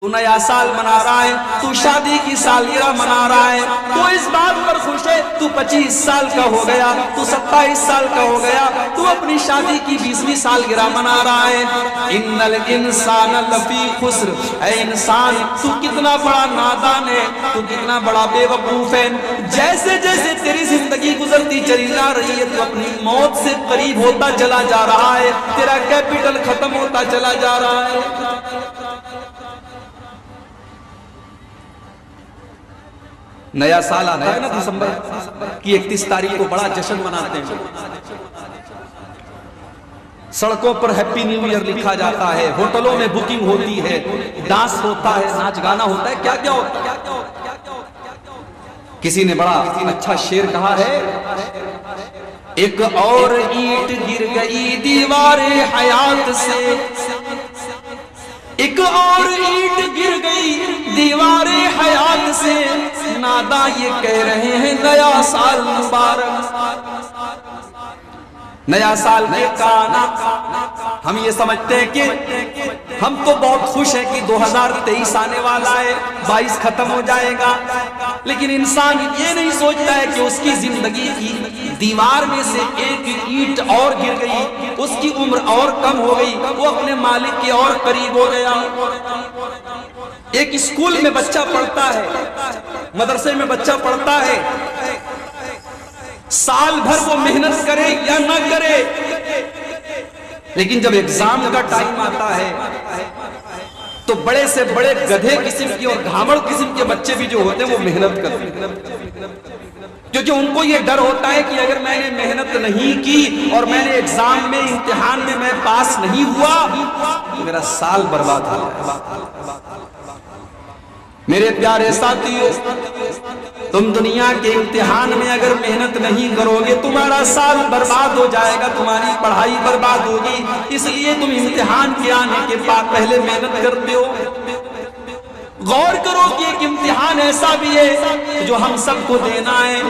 تو نیا سال منا رہا ہے، تو شادی کی سالگرہ منا رہا ہے، تو اس بات پر خوش ہے تو 25 سال کا ہو گیا، تو 27 سال کا ہو گیا، تو اپنی شادی کی 20ویں سالگرہ منا رہا ہے۔ ان الانسان لفی خسر، اے انسان تو کتنا بڑا نادان ہے، تو کتنا بڑا بے وقوف ہے۔ جیسے جیسے تیری زندگی گزرتی چلی جا رہی ہے تو اپنی موت سے قریب ہوتا چلا جا رہا ہے، تیرا کیپٹل ختم ہوتا چلا جا رہا ہے۔ نیا سال آتا ہے نا دسمبر کی 31 تاریخ کو بڑا جشن مناتے ہیں، سڑکوں پر ہیپی نیو ایئر لکھا جاتا ہے، ہوٹلوں میں بکنگ ہوتی ہے، ڈانس ہوتا ہے، ناچ گانا ہوتا ہے، کیا کیا ہوتا ہے۔ کسی نے بڑا اچھا شعر کہا ہے، ایک اور اینٹ گر گئی دیوار حیات سے، ایک اور اینٹ گر گئی دیوار حیات سے، نادا یہ کہہ رہے ہیں نیا سال مبارک۔ نیا سال کے کانا ہم یہ سمجھتے ہیں کہ ہم تو بہت خوش ہیں کہ 2023 آنے والا ہے، 22 ختم ہو جائے گا، لیکن انسان یہ نہیں سوچتا ہے کہ اس کی زندگی کی دیوار میں سے ایک اینٹ اور گر گئی، اس کی عمر اور کم ہو گئی، وہ اپنے مالک کے اور قریب ہو گیا۔ ایک اسکول میں بچہ پڑھتا ہے، مدرسے میں بچہ پڑھتا ہے، سال بھر وہ محنت کرے یا نہ کرے، لیکن جب ایگزام کا ٹائم آتا ہے تو بڑے سے بڑے گدھے قسم کی اور گھامڑ قسم کے بچے بھی جو ہوتے ہیں وہ محنت کرتے ہیں، کیونکہ ان کو یہ ڈر ہوتا ہے کہ اگر میں نے محنت نہیں کی اور میں نے ایگزام میں امتحان میں میں پاس نہیں ہوا تو میرا سال برباد ہو جائے گا۔ میرے پیارے ساتھیو، تم دنیا کے امتحان میں اگر محنت نہیں کرو گے تمہارا سال برباد ہو جائے گا، تمہاری پڑھائی برباد ہوگی، اس لیے تم امتحان کے آنے کے بعد پہلے محنت کرتے ہو۔ غور کرو کہ ایک امتحان ایسا بھی ہے جو ہم سب کو دینا ہے،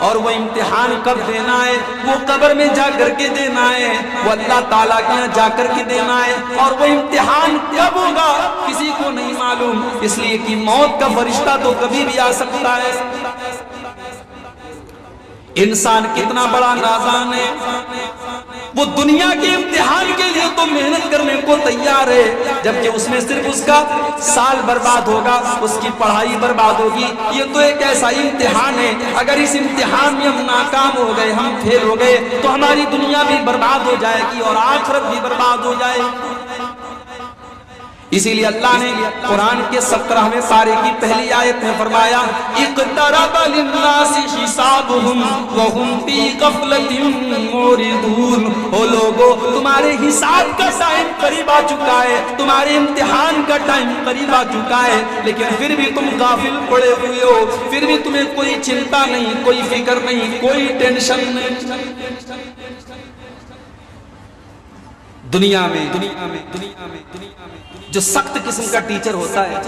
اور وہ امتحان کب دینا ہے؟ وہ قبر میں جا کر کے دینا ہے، وہ اللہ تعالیٰ کے یہاں جا کر کے دینا ہے، اور وہ امتحان کب ہوگا کسی کو نہیں معلوم، اس لیے کہ موت کا فرشتہ تو کبھی بھی آ سکتا ہے۔ انسان کتنا بڑا نادان ہے، وہ دنیا کے امتحان کے لیے تو محنت کرنے کو تیار ہے، جبکہ اس میں صرف اس کا سال برباد ہوگا، اس کی پڑھائی برباد ہوگی۔ یہ تو ایک ایسا امتحان ہے، اگر اس امتحان میں ہم ناکام ہو گئے، ہم فیل ہو گئے تو ہماری دنیا بھی برباد ہو جائے گی اور آخرت بھی برباد ہو جائے گی۔ اسی لیے اللہ نے قرآن کے 17ویں پارے کی پہلی آیت میں فرمایا، اقترب للناس حسابهم وهم في غفلة معرضون۔ او لوگو، تمہارے حساب کا ٹائم قریب آ چکا ہے، تمہارے امتحان کا ٹائم قریب آ چکا ہے، لیکن پھر بھی تم غافل پڑے ہوئے ہو، پھر بھی تمہیں کوئی چنتا نہیں، کوئی فکر نہیں، کوئی ٹینشن نہیں۔ دنیا میں جو سخت قسم کا ٹیچر ہوتا ہے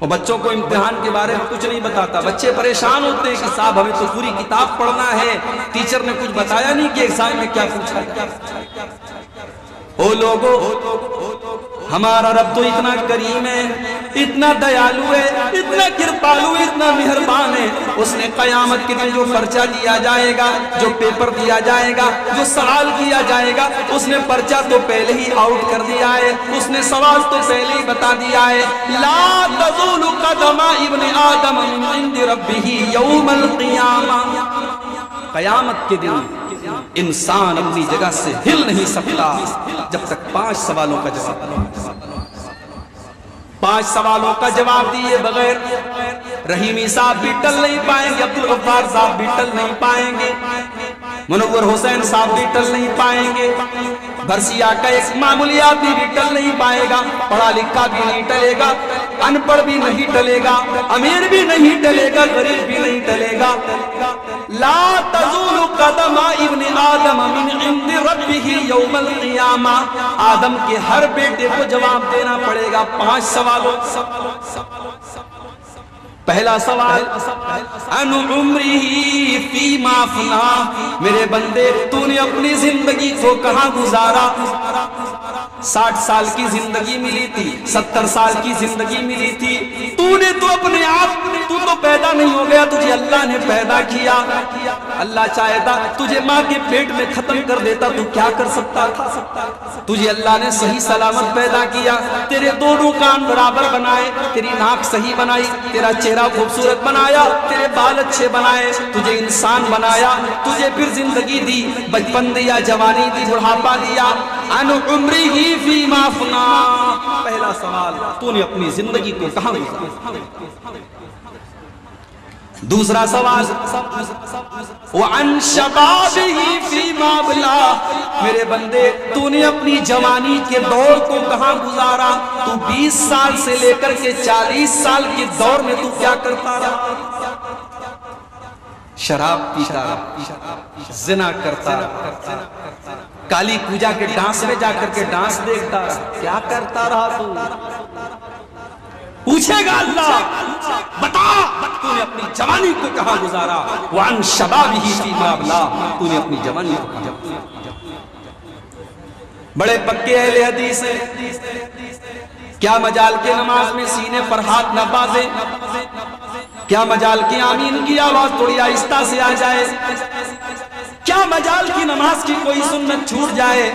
وہ بچوں کو امتحان کے بارے میں کچھ نہیں بتاتا، بچے پریشان ہوتے ہیں کہ صاحب ہمیں تو پوری کتاب پڑھنا ہے، ٹیچر نے کچھ بتایا نہیں کہ ایگزام میں کیا پوچھا ہے۔ او لوگو، ہمارا رب تو اتنا کریم ہے، اتنا دیالو ہے، اتنا کرپالو، اتنا مہربان ہے، اس نے قیامت کے دن جو پرچہ دیا جائے گا، جو پیپر دیا جائے گا، جو سوال کیا جائے گا، اس نے پرچہ تو پہلے ہی آؤٹ کر دیا ہے، اس نے سوال تو پہلے ہی بتا دیا ہے۔ لا تزول قدم ابن آدم من عند ربہ یوم القیامہ، قیامت کے دن انسان اپنی جگہ سے ہل نہیں سکتا جب تک 5 سوالوں کا جواب دے۔ 5 سوالوں کا جواب دیے بغیر رحیمی صاحب بھی ٹل نہیں پائیں گے، عبدالغفار صاحب بھی ٹل نہیں پائیں گے، منور حسین صاحب بھی ٹل نہیں پائیں گے، بھرسیا کا ایک معمولی آدمی بھی ٹل نہیں پائے گا، پڑھا لکھا بھی نہیں ٹلے گا، ان پڑھ بھی نہیں ٹلے گا، امیر بھی نہیں ٹلے گا، غریب بھی نہیں ٹلے گا۔ لا تزول قدم ابن آدم من عند ربہ یوم القیامہ، آدم کے ہر بیٹے کو جواب دینا پڑے گا 5 سوالوں۔ پہلا سوال، ان عمری فیما فنا، میرے بندے تو نے اپنی زندگی کو کہاں گزارا؟ 60 سال کی زندگی ملی تھی، 70 سال کی زندگی ملی تھی، تو نے تو اپنے آپ، تو پیدا نہیں ہو گیا، تجھے اللہ نے پیدا کیا۔ اللہ چاہتا تجھے ماں کے پیٹ میں ختم کر دیتا، تو کیا کر سکتا تھا؟ تجھے اللہ نے صحیح سلامت پیدا کیا، تیرے دونوں کان برابر بنائے، تیری ناک صحیح بنائی، تیرا چہرہ خوبصورت بنایا، تیرے بال اچھے بنائے، تجھے انسان بنایا، تجھے پھر زندگی دی، بچپن دیا، جوانی دی، بڑھاپا دیا۔ ان عمرہ فیما فنا، پہلا سوال، تو نے اپنی زندگی کو کہاں گزارا؟ دوسرا سوال، وعن شبابہ فیما ابلا، میرے بندے تو نے اپنی جوانی کے دور کو کہاں گزارا؟ تو 20 سال سے لے کر کے 40 سال کے دور میں تو کیا کرتا رہا؟ شراب پیتا رہا، زنا کرتا رہا، کالی پوجا کے ڈانس میں جا کر کے ڈانس دیکھتا رہا، کیا کرتا رہا تو؟ پوچھے گا اللہ، بتا تو نے اپنی جوانی کو کہاں گزارا؟ وعن شبابہ فیما ابلا، تو نے اپنی جوانی کو کہاں گزارا؟ بڑے پکے اہل حدیث ہیں، کیا مجال کے نماز میں سینے پر ہاتھ نہ باندھے، کیا مجال کی آمین کی آواز تھوڑی آہستہ سے آ جائے، کیا مجال کی نماز کی کوئی سنت چھوٹ جائے؟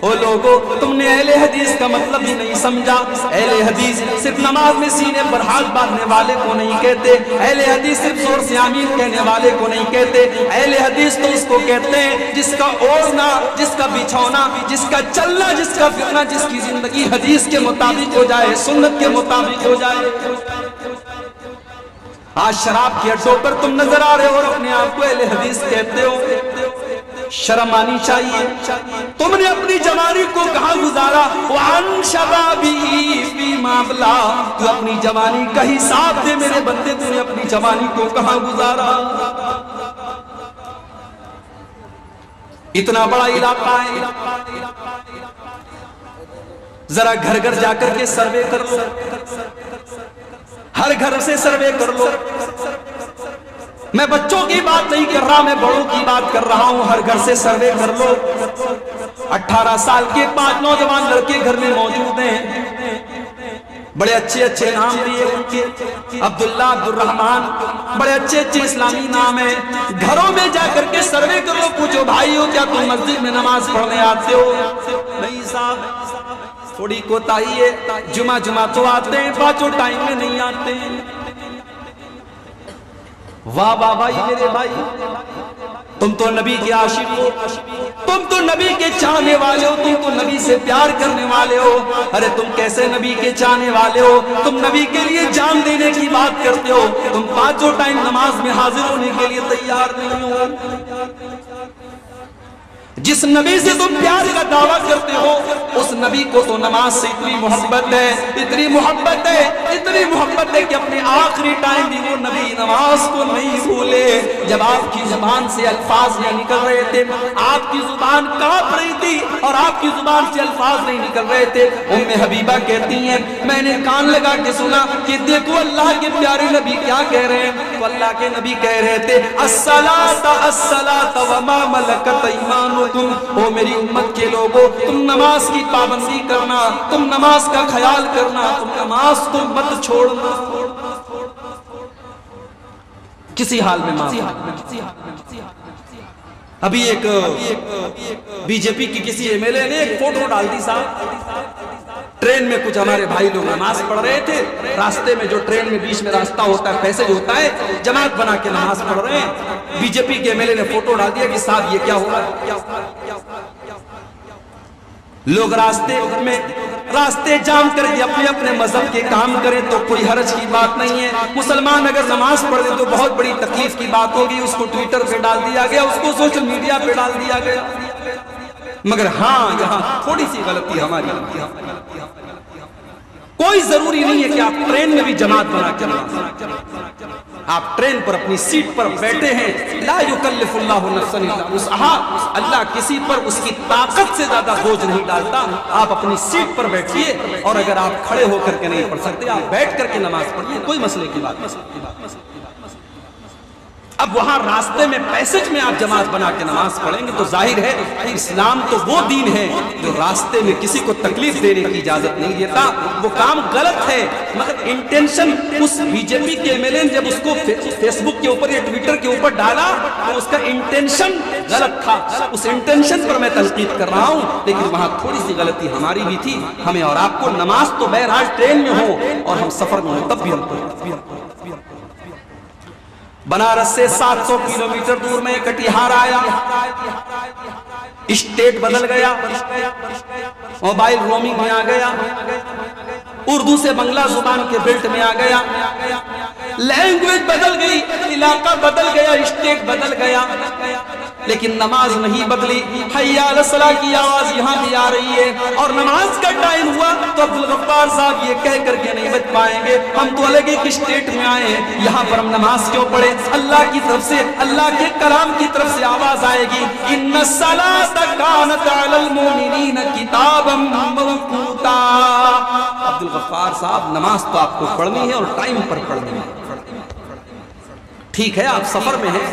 او لوگو، تم نے اہل حدیث کا مطلب ہی نہیں سمجھا۔ اہل حدیث صرف نماز میں سینے پر ہاتھ باندھنے والے کو نہیں کہتے، اہل حدیث صرف زور سے آمین کہنے والے کو نہیں کہتے، اہل حدیث تو اس کو کہتے ہیں جس کا اوڑھنا، جس کا بچھونا، جس کا چلنا، جس کا پھرنا، جس کی زندگی حدیث کے مطابق ہو جائے، سنت کے مطابق ہو جائے۔ آج شراب کے اڈوں پر تم نظر آ رہے ہو اور اپنے آپ کو اہل حدیث کہتے ہو، شرم آنی چاہیے۔ تم نے اپنی جوانی کو کہاں گزارا؟ وعن شبابہ فیما ابلا، تو اپنی جوانی کا حساب دے میرے بندے، تو نے اپنی جوانی کو کہاں گزارا؟ اتنا بڑا علاقہ ہے، ذرا گھر گھر جا کر کے سروے کر لو، ہر گھر سے سروے کر لو۔ میں بچوں کی بات نہیں کر رہا، میں بڑوں کی بات کر رہا ہوں، ہر گھر سے سروے کر لو۔ 18 سال کے 5 نوجوان لڑکے گھر میں موجود ہیں، بڑے اچھے اچھے نام دیے ان کے، عبداللہ، عبدالرحمن، بڑے اچھے اچھے اسلامی نام ہیں۔ گھروں میں جا کر کے سروے کرو، پوچھو بھائیو کیا تم مسجد میں نماز پڑھنے آتے ہو؟ نہیں صاحب، تھوڑی کوتاہی ہے، جمعہ تو آتے ہیں، 5 ٹائم میں نہیں آتے ہیں۔ واہ واہ بھائی، میرے بھائی، تم تو نبی کے عاشق ہو، تم تو نبی کے چاہنے والے ہو، تم تو نبی سے پیار کرنے والے ہو۔ ارے تم کیسے نبی کے چاہنے والے ہو؟ تم نبی کے لیے جان دینے کی بات کرتے ہو، تم 5 ٹائم نماز میں حاضر ہونے کے لیے تیار نہیں ہو۔ جس نبی سے تم پیار کا دعویٰ کرتے ہو، اس نبی کو تو نماز سے اتنی محبت ہے، اتنی محبت ہے، اتنی محبت ہے کہ اپنے آخری ٹائم بھی وہ نبی نماز کو نہیں بھولے۔ جب آپ کی زبان سے الفاظ نہیں نکل رہے تھے، آپ کی زبان کانپ رہی تھی اور آپ کی زبان سے الفاظ نہیں نکل رہے تھے، ام حبیبہ کہتی ہیں میں نے کان لگا کے سنا کہ دیکھو اللہ کے پیارے نبی کیا کہہ رہے ہیں۔ تو اللہ کے نبی کہہ رہے تھے الصلاۃ الصلاۃ وما ملکت ایمانکم، او میری امت کے لوگوں، تم نماز کی پابندی کرنا، تم نماز کا خیال کرنا، تم نماز کو مت چھوڑنا، کسی حال میں معاف۔ ابھی ایک بی جے پی کی کسی ایم ایل اے نے ایک فوٹو ڈال دی صاحب، ٹرین میں کچھ ہمارے بھائی لوگ نماز پڑھ رہے تھے، راستے میں جو ٹرین میں بیچ میں راستہ ہوتا ہے، پیسج ہوتا ہے، جماعت بنا کے نماز پڑھ رہے ہیں۔ بی جے پی کے ایم ایل اے نے فوٹو ڈال دیا کہ صاحب یہ کیا ہو رہا ہے۔ لوگ راستے جام کر کے اپنے اپنے مذہب کے کام کریں تو کوئی حرج کی بات نہیں ہے۔ مسلمان اگر نماز پڑھ لے تو بہت بڑی تکلیف کی بات ہوگی، اس کو ٹویٹر پہ ڈال دیا گیا، اس کو سوشل میڈیا پہ ڈال دیا گیا۔ مگر ہاں، یہاں تھوڑی سی غلطی ہماری، کوئی ضروری نہیں ہے کہ آپ ٹرین میں بھی جماعت بنا کے آپ ٹرین پر اپنی سیٹ پر بیٹھے ہیں، لا یکلف اللہ نفسا الا وسعها، اللہ کسی پر اس کی طاقت سے زیادہ بوجھ نہیں ڈالتا۔ آپ اپنی سیٹ پر بیٹھیے، اور اگر آپ کھڑے ہو کر کے نہیں پڑھ سکتے، آپ بیٹھ کر کے نماز پڑھیے، کوئی مسئلے کی بات نہیں۔ اب وہاں راستے میں پیسج میں آپ جماعت بنا کے نماز پڑھیں گے تو ظاہر ہے اسلام تو وہ دین ہے جو راستے میں کسی کو تکلیف دینے کی اجازت نہیں دیتا. وہ کام غلط ہے مگر انٹینشن اس بی جے پی کے ایم ایل اے نے جب اس کو فیس بک کے اوپر یا ٹویٹر کے اوپر ڈالا تو اس کا انٹینشن غلط تھا. اس انٹینشن پر میں تنقید کر رہا ہوں لیکن وہاں تھوڑی سی غلطی ہماری بھی تھی. ہمیں اور آپ کو نماز تو بہرحال ٹرین میں ہو اور ہم سفر میں ہو تب بھی ہم کو. بنارس سے 700 کلومیٹر دور میں کٹیہار آیا, اسٹیٹ بدل گیا, موبائل رومنگ میں آ گیا, اردو سے بنگلہ زبان کے بیلٹ میں آ گیا, لینگویج بدل گئی, علاقہ بدل گیا, اسٹیٹ بدل گیا, لیکن نماز نہیں بدلی. حی علی الصلاۃ کی آواز یہاں بھی آ رہی ہے اور نماز کا ٹائم ہوا تو عبدالغفار صاحب یہ کہہ کر کے نہیں بچ پائیں گے ہم تو الگ ایک اسٹیٹ میں آئے ہیں, یہاں پر ہم نماز کیوں پڑھے. اللہ کی طرف سے, اللہ کے کلام کی طرف سے آواز آئے گی ان الصلاۃ کانت علی المؤمنین کتابا موقوتا. عبدالغفار صاحب نماز تو آپ کو پڑھنی ہے اور ٹائم پر پڑھنی ہے. ٹھیک ہے آپ سفر میں ہیں,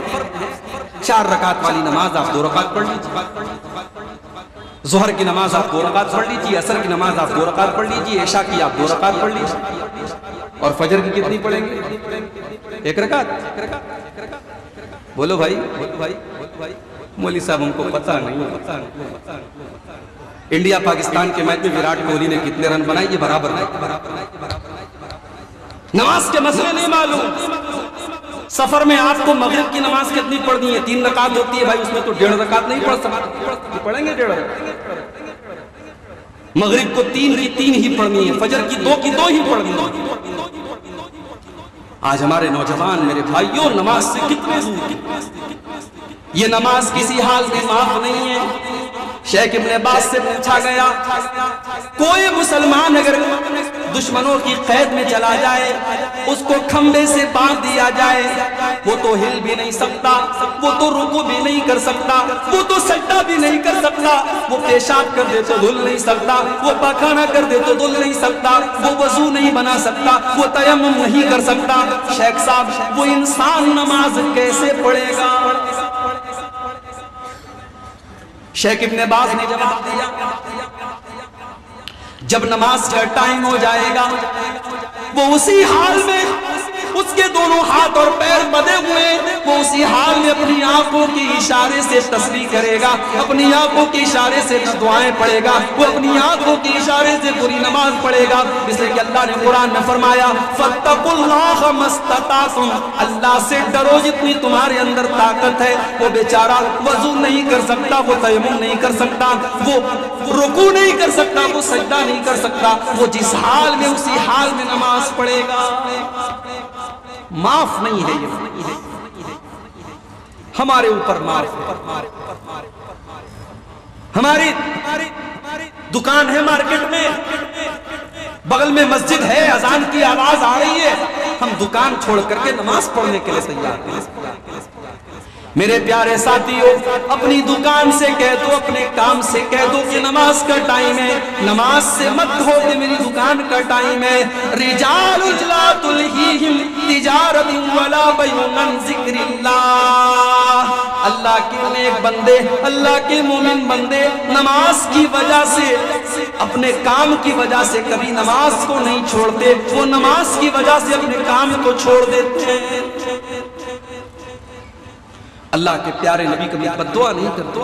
4 رکعت والی نماز آپ 2 رکعت پڑھ لیجیے, ظہر کی نماز آپ 2 رکعت پڑھ لیجیے, عصر کی نماز آپ 2 رکعت پڑھ لیجیے, عشاء کی آپ 2 رکعت پڑھ لیجیے, اور فجر کی کتنی پڑھیں گے؟ 1 رکعت. بولو بھائی, مولوی صاحب ہم کو پتہ نہیں. انڈیا پاکستان کے میچ میں وراٹ کوہلی نے کتنے رن بنائے یہ برابر نہیں. نماز کے مسئلے نہیں معلوم. سفر میں آپ کو مغرب کی نماز کتنی پڑھنی ہے؟ 3 رکعت ہوتی ہے بھائی, اس میں تو 1.5 رکعت نہیں پڑھ سکتے, پڑھیں گے 1.5 رکعت. مغرب کو 3 ہی پڑھنی ہے, فجر کی 2 ہی پڑھنی ہے. آج ہمارے نوجوان میرے بھائیوں نماز سے کتنے دور. یہ نماز کسی حال میں معاف نہیں ہے. شیخ ابن عباس سے پوچھا گیا کوئی مسلمان اگر دشمنوں کی قید میں چلا جائے, اس کو کھمبے سے باندھ دیا جائے, وہ تو ہل بھی نہیں سکتا, وہ تو رکوع بھی نہیں کر سکتا, وہ تو سجدہ بھی نہیں کر سکتا, وہ پیشاب کر دے تو دھل نہیں سکتا, وہ پاخانہ کر دے تو دھل نہیں سکتا, وہ وضو نہیں بنا سکتا, وہ تیمم نہیں کر سکتا. شیخ صاحب وہ انسان نماز کیسے پڑھے گا؟ شیخ ابن باز نے جواب دیا جب نماز کا ٹائم ہو جائے گا وہ اسی حال میں, اس کے دونوں ہاتھ اور پیر بدے ہوئے, وہ اسی حال میں اپنی آنکھوں کے اشارے سے تسبیح کرے گا, اپنی آنکھوں کے اشارے سے دعائیں پڑھے گا, وہ اپنی آنکھوں کے اشارے سے پوری نماز پڑھے گا. اس لیے کہ اللہ نے قرآن میں فرمایا فاتقوا اللہ ما استطعتم, اللہ سے ڈرو جتنی تمہارے اندر طاقت ہے. وہ بیچارہ وضو نہیں کر سکتا, وہ تیمم نہیں کر سکتا, وہ رکوع نہیں کر سکتا, وہ سجدہ نہیں کر سکتا, وہ جس حال میں اسی حال میں نماز پڑھے گا. معاف نہیں ہے یہ, ہمارے اوپر معاف ہے. ہماری دکان ہے مارکیٹ میں, بغل میں مسجد ہے, اذان کی آواز آ رہی ہے, ہم دکان چھوڑ کر کے نماز پڑھنے کے لیے تیار ہیں. میرے پیارے ساتھیوں اپنی دکان سے کہہ دو, اپنے کام سے کہہ دو کہ نماز کا ٹائم ہے, نماز سے مت ہو کہ میری دکان کا ٹائم ہے. رجال لا تلہیہم تجارت ولا بیع عن ذکر اللہ. اللہ کے نیک بندے, اللہ کے مومن بندے نماز کی وجہ سے, اپنے کام کی وجہ سے کبھی نماز کو نہیں چھوڑتے, وہ نماز کی وجہ سے اپنے کام کو چھوڑ دیتے ہیں. اللہ کے پیارے نبی کبھی بددعا نہیں کرتے,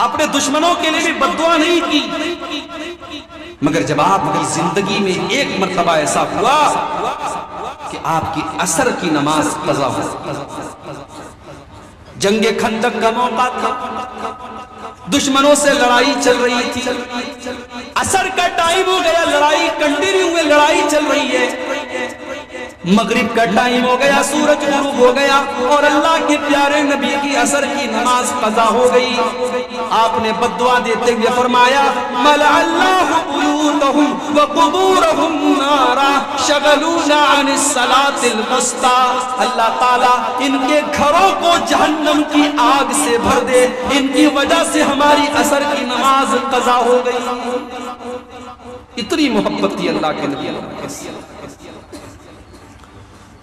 آپ نے دشمنوں کے لیے بھی بددعا نہیں کی, مگر جب آپ کی زندگی میں ایک مرتبہ ایسا ہوا کہ آپ کی عصر کی نماز قضا ہو. جنگ خندق کا موقع تھا, دشمنوں سے لڑائی چل رہی تھی, عصر کا ٹائم ہو گیا, لڑائی کنٹینیو ہوئے, لڑائی چل رہی ہے. مغرب کا ٹائم ہو گیا, سورج غروب ہو گیا اور اللہ کے پیارے نبی کی عصر کی نماز قضا ہو گئی. آپ نے بددعا دیتے ہوئے فرمایا ملأ اللہ بیوتہم وقبورہم نارا شغلونا عن الصلاة الوسطی. اللہ تعالیٰ ان کے گھروں کو جہنم کی آگ سے بھر دے, ان کی وجہ سے ہماری عصر کی نماز قضا ہو گئی. اتنی محبت تھی اللہ کے نبی.